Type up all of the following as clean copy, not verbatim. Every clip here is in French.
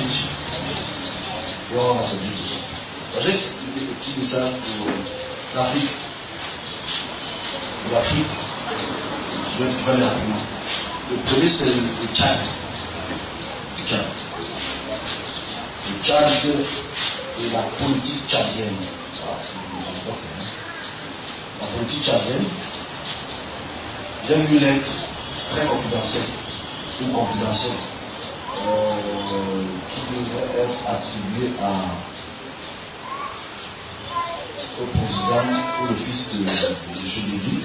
politique. Et on va servir tout ça. J'ai expliqué des petits messages pour l'Afrique. Pour l'Afrique, je vais aller rapidement. Le premier, c'est le Tchad. Le Tchad. Le Tchad et la politique tchadienne. La politique tchadienne, j'ai lu une lettre très confidentielle, qui devrait être attribuée au président ou le fils de M. Déby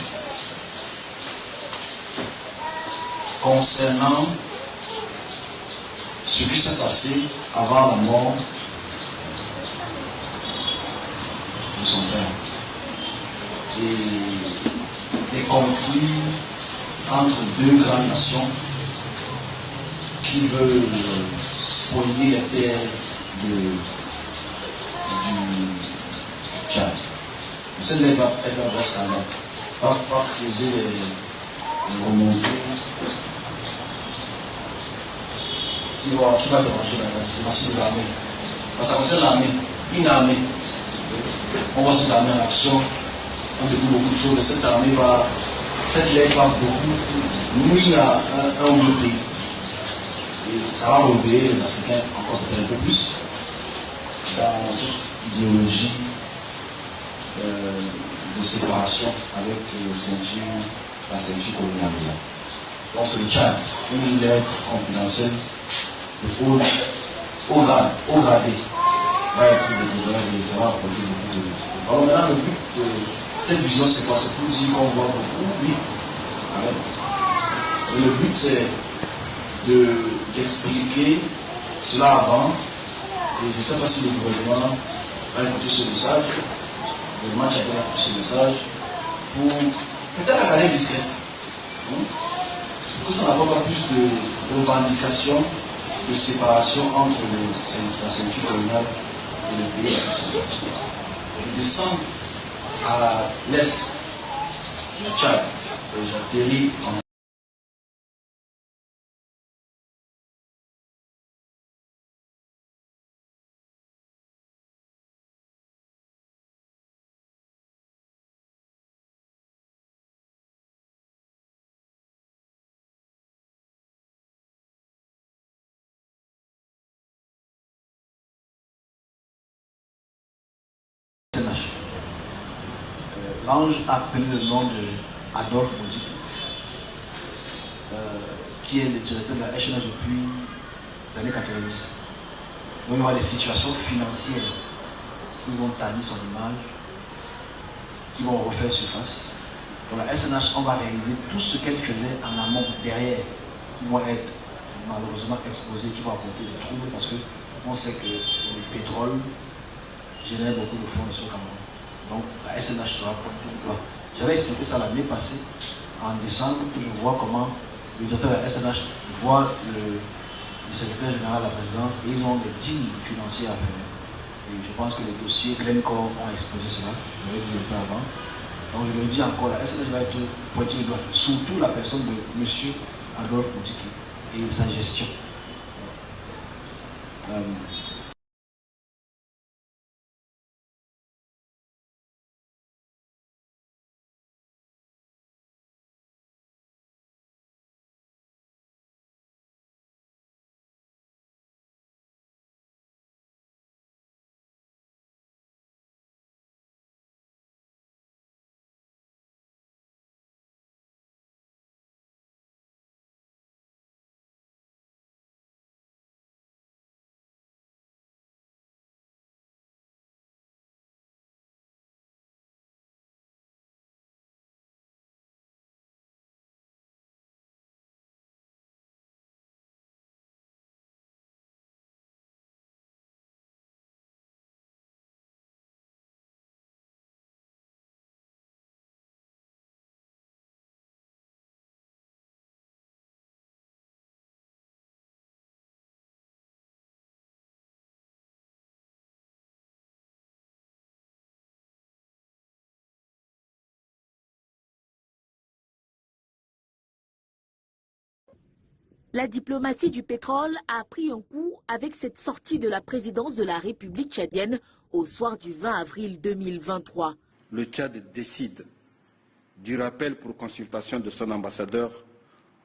concernant ce qui s'est passé avant la mort de son père et des conflits entre deux grandes nations qui veulent spolier les terres du Tchad. Cette lettre va se calmer, pas creuser les remontées qui va déranger l'armée. Parce que ça concerne l'armée, une armée. On voit cette armée en action, on découvre beaucoup de choses, cette lettre va beaucoup nuire à un ou deux pays. Et ça va réveiller les Africains encore peut-être un peu plus dans cette idéologie de séparation avec la ceinture coloniale. Donc c'est le Tchad, une lettre confidentielle de haut gradé va être découvert et ça va apporter beaucoup de choses. Alors maintenant le but de cette vision c'est quoi? C'est pour dire qu'on voit beaucoup, oui. Et le but c'est d'expliquer cela avant, et je ne sais pas si le gouvernement va écouter ce message, le match a écouté ce message, pour peut-être la carrière discrète, pour que ça n'apporte pas plus de revendications, de séparation entre la ceinture coloniale et le pays. Je descends à l'est du Tchad, et j'atterris en L'ange a appelé le nom d'Adolphe Modic, qui est le directeur de la HNH depuis les années 90. Donc il y aura des situations financières qui vont ternir son image, qui vont refaire surface. Dans la SNH, on va réaliser tout ce qu'elle faisait en amont, derrière, qui vont être malheureusement exposés, qui vont apporter des troubles parce qu'on sait que le pétrole génère beaucoup de fonds sur le Cameroun. Donc la SNH sera pour tout droit. J'avais expliqué ça l'année passée, en décembre, que je vois comment le directeur de la SNH voit le secrétaire général de la présidence et ils ont des deals financiers à faire. Et je pense que les dossiers Glencore ont exposé cela, je l'avais dit un peu avant. Donc je le dis encore, la SNH va être pointée du doigt, surtout la personne de M. Adolphe Moutiki et sa gestion. La diplomatie du pétrole a pris un coup avec cette sortie de la présidence de la République tchadienne au soir du 20 avril 2023. Le Tchad décide du rappel pour consultation de son ambassadeur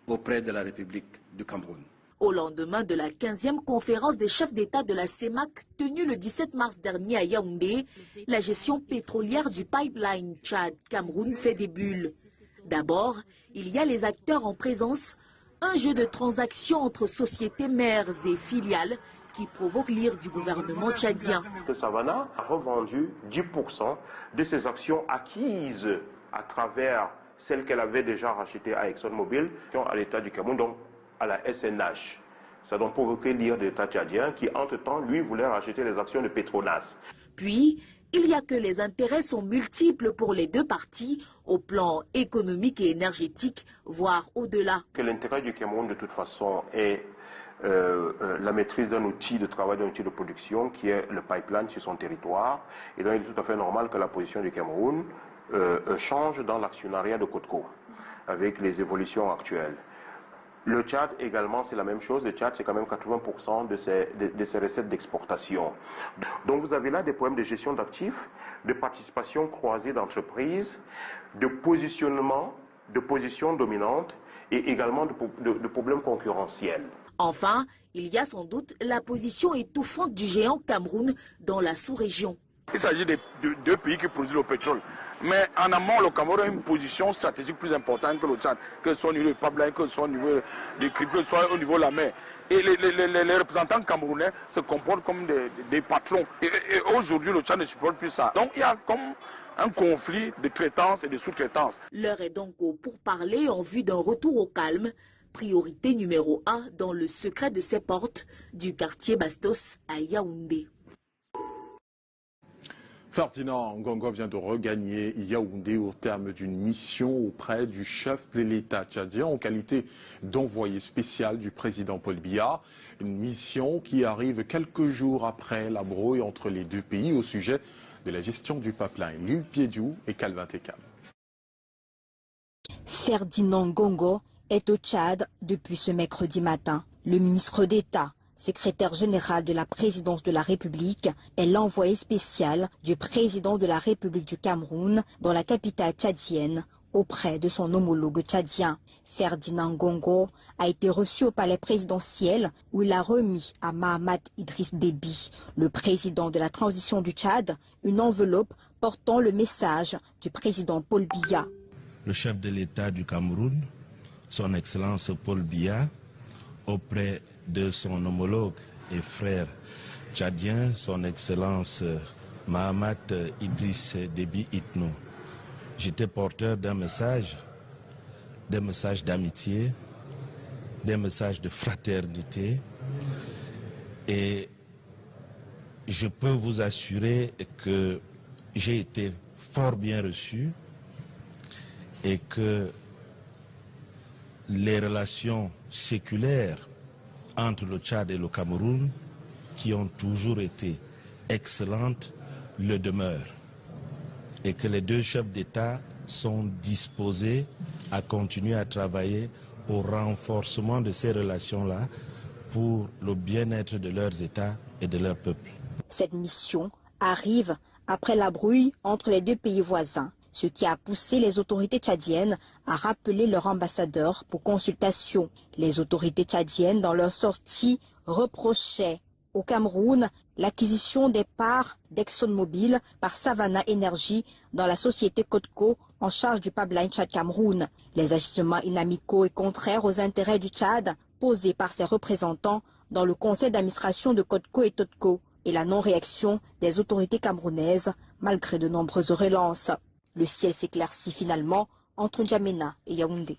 auprès de la République du Cameroun. Au lendemain de la 15e conférence des chefs d'État de la CEMAC tenue le 17 mars dernier à Yaoundé, la gestion pétrolière du pipeline Tchad-Cameroun fait des bulles. D'abord, il y a les acteurs en présence, un jeu de transactions entre sociétés mères et filiales qui provoque l'ire du gouvernement tchadien. Savannah a revendu 10% de ses actions acquises à travers celles qu'elle avait déjà rachetées à ExxonMobil, à l'État du Cameroun, donc à la SNH. Ça a donc provoqué l'ire de l'État tchadien qui, entre-temps, lui, voulait racheter les actions de Petronas. Puis, il y a que les intérêts sont multiples pour les deux parties, au plan économique et énergétique, voire au-delà. Que l'intérêt du Cameroun, de toute façon, est la maîtrise d'un outil de travail, d'un outil de production qui est le pipeline sur son territoire. Et donc, il est tout à fait normal que la position du Cameroun change dans l'actionnariat de CODCO, avec les évolutions actuelles. Le Tchad également, c'est la même chose. Le Tchad, c'est quand même 80% de ses recettes d'exportation. Donc vous avez là des problèmes de gestion d'actifs, de participation croisée d'entreprises, de positionnement, de position dominante et également de problèmes concurrentiels. Enfin, il y a sans doute la position étouffante du géant Cameroun dans la sous-région. Il s'agit de deux pays qui produisent le pétrole. Mais en amont, le Cameroun a une position stratégique plus importante que le Tchad, que ce soit au niveau du pipeline, que ce soit au niveau du crypto, que ce soit au niveau de la mer. Et les représentants camerounais se comportent comme des patrons. Et aujourd'hui, le Tchad ne supporte plus ça. Donc il y a comme un conflit de traitance et de sous-traitance. L'heure est donc au pourparlers en vue d'un retour au calme. Priorité numéro 1 dans le secret de ses portes du quartier Bastos à Yaoundé. Ferdinand Ngongo vient de regagner Yaoundé au terme d'une mission auprès du chef de l'État tchadien en qualité d'envoyé spécial du président Paul Biya. Une mission qui arrive quelques jours après la brouille entre les deux pays au sujet de la gestion du pipeline. Lille Piediou et Calvin Tekam. Ferdinand Ngongo est au Tchad depuis ce mercredi matin. Le ministre d'État, secrétaire général de la présidence de la République, est l'envoyé spécial du président de la République du Cameroun dans la capitale tchadienne auprès de son homologue tchadien. Ferdinand Ngongo a été reçu au palais présidentiel où il a remis à Mahamat Idriss Déby, le président de la transition du Tchad, une enveloppe portant le message du président Paul Biya. Le chef de l'État du Cameroun, son Excellence Paul Biya, auprès de son homologue et frère tchadien, son Excellence Mahamat Idriss Déby Itno. J'étais porteur d'un message, des messages d'amitié, des messages de fraternité, et je peux vous assurer que j'ai été fort bien reçu et que les relations séculaires entre le Tchad et le Cameroun, qui ont toujours été excellentes, le demeurent. Et que les deux chefs d'État sont disposés à continuer à travailler au renforcement de ces relations-là pour le bien-être de leurs États et de leur peuple. Cette mission arrive après la brouille entre les deux pays voisins, ce qui a poussé les autorités tchadiennes à rappeler leur ambassadeur pour consultation. Les autorités tchadiennes, dans leur sortie, reprochaient au Cameroun l'acquisition des parts d'ExxonMobil par Savannah Energy dans la société CODCO en charge du pipeline Tchad-Cameroun. Les agissements inamicaux et contraires aux intérêts du Tchad posés par ses représentants dans le conseil d'administration de CODCO et TODCO et la non-réaction des autorités camerounaises malgré de nombreuses relances. Le ciel s'éclaircit finalement entre N'Djamena et Yaoundé.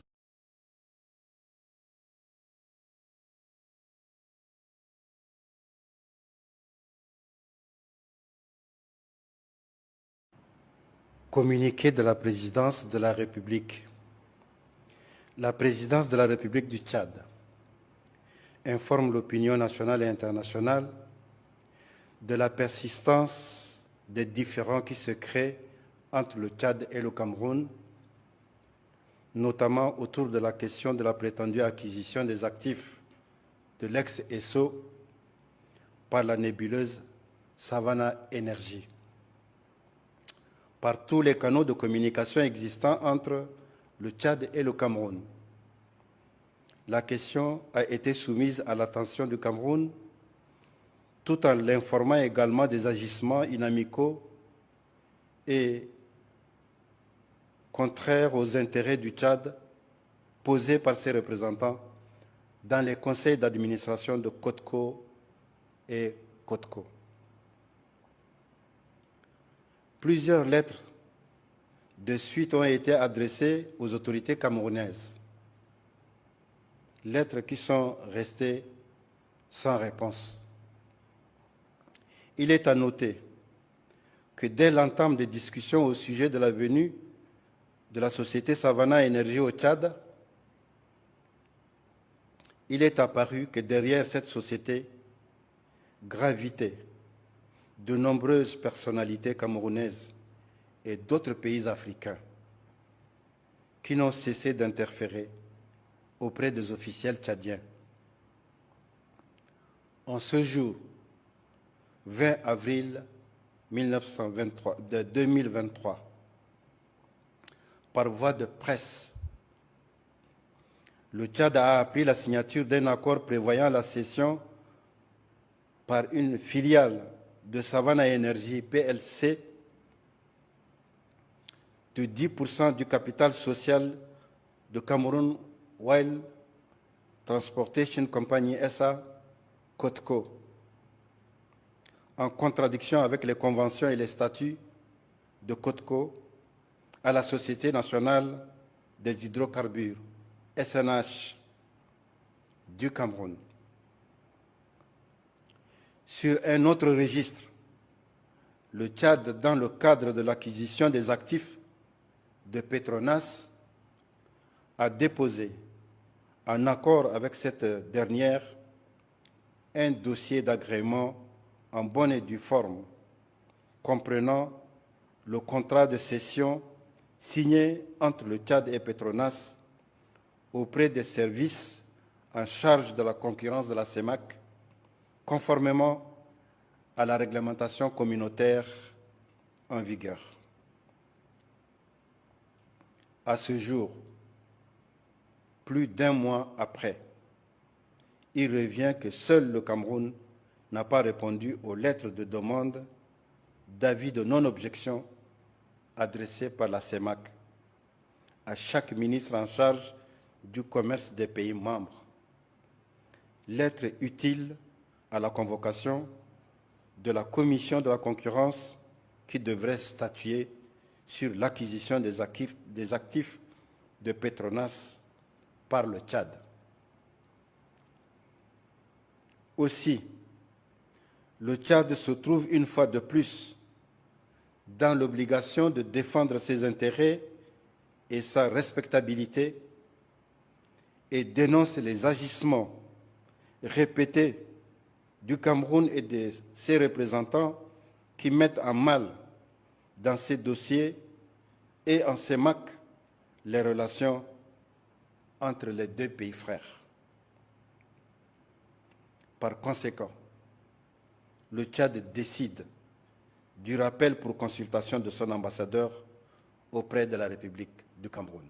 Communiqué de la présidence de la République. La présidence de la République du Tchad informe l'opinion nationale et internationale de la persistance des différends qui se créent entre le Tchad et le Cameroun, notamment autour de la question de la prétendue acquisition des actifs de l'ex-ESSO par la nébuleuse Savannah Energy, par tous les canaux de communication existants entre le Tchad et le Cameroun. La question a été soumise à l'attention du Cameroun tout en l'informant également des agissements inamicaux et contraires aux intérêts du Tchad posés par ses représentants dans les conseils d'administration de CODCO et CODCO. Plusieurs lettres de suite ont été adressées aux autorités camerounaises, lettres qui sont restées sans réponse. Il est à noter que dès l'entame des discussions au sujet de la venue de la société Savannah Energy au Tchad, il est apparu que derrière cette société gravitaient de nombreuses personnalités camerounaises et d'autres pays africains qui n'ont cessé d'interférer auprès des officiels tchadiens. En ce jour, 20 avril 2023, par voie de presse, le Tchad a appris la signature d'un accord prévoyant la cession par une filiale de Savannah Energy PLC de 10% du capital social de Cameroun Oil Transportation Company SA, CODCO, en contradiction avec les conventions et les statuts de CODCO à la Société nationale des hydrocarbures, SNH, du Cameroun. Sur un autre registre, le Tchad, dans le cadre de l'acquisition des actifs de Petronas, a déposé, en accord avec cette dernière, un dossier d'agrément en bonne et due forme, comprenant le contrat de cession signé entre le Tchad et Petronas auprès des services en charge de la concurrence de la CEMAC, conformément à la réglementation communautaire en vigueur. À ce jour, plus d'un mois après, il revient que seul le Cameroun n'a pas répondu aux lettres de demande d'avis de non-objection adressées par la CEMAC à chaque ministre en charge du commerce des pays membres. Lettre utile à la convocation de la Commission de la concurrence qui devrait statuer sur l'acquisition des actifs de Petronas par le Tchad. Aussi, le Tchad se trouve une fois de plus dans l'obligation de défendre ses intérêts et sa respectabilité et dénonce les agissements répétés du Cameroun et de ses représentants qui mettent en mal dans ces dossiers et en CEMAC les relations entre les deux pays frères. Par conséquent, le Tchad décide du rappel pour consultation de son ambassadeur auprès de la République du Cameroun.